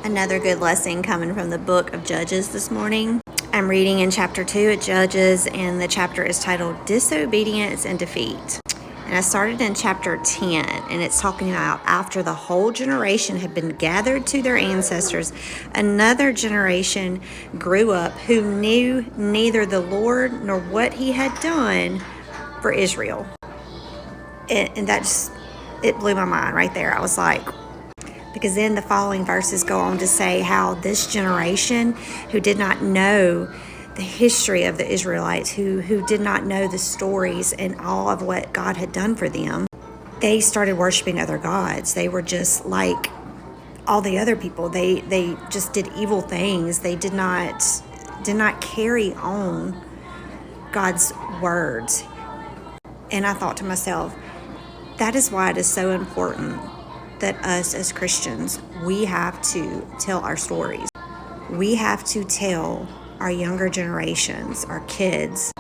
Another good lesson coming from the book of Judges this morning. I'm reading in chapter 2 of Judges, and the chapter is titled Disobedience and Defeat. And I started in chapter 10, and it's talking about after the whole generation had been gathered to their ancestors, another generation grew up who knew neither the Lord nor what he had done for Israel. And that just, it blew my mind right there. I was like, because then the following verses go on to say how this generation who did not know the history of the Israelites, who did not know the stories and all of what God had done for them, they started worshiping other gods. They were just like all the other people. They just did evil things. They did not carry on God's words. And I thought to myself, that is why it is so important that us as Christians, we have to tell our stories. We have to tell our younger generations, our kids,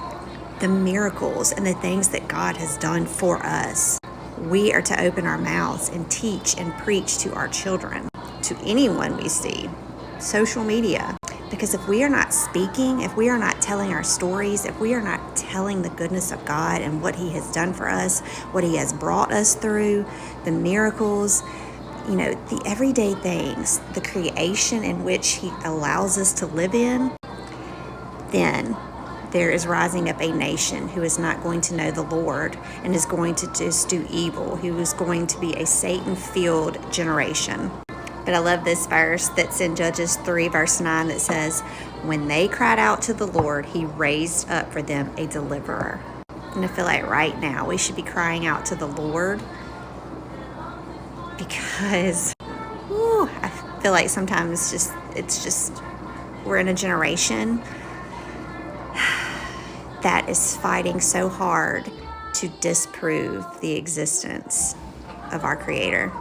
the miracles and the things that God has done for us. We are to open our mouths and teach and preach to our children, to anyone we see, social media. Because if we are not speaking, if we are not telling our stories, if we are not telling the goodness of God and what he has done for us, what he has brought us through, the miracles, the everyday things, the creation in which he allows us to live in, then there is rising up a nation who is not going to know the Lord and is going to just do evil, who is going to be a Satan-filled generation. But I love this verse that's in Judges 3, verse 9, that says, when they cried out to the Lord, he raised up for them a deliverer. And I feel like right now we should be crying out to the Lord, because I feel like sometimes it's just we're in a generation that is fighting so hard to disprove the existence of our Creator.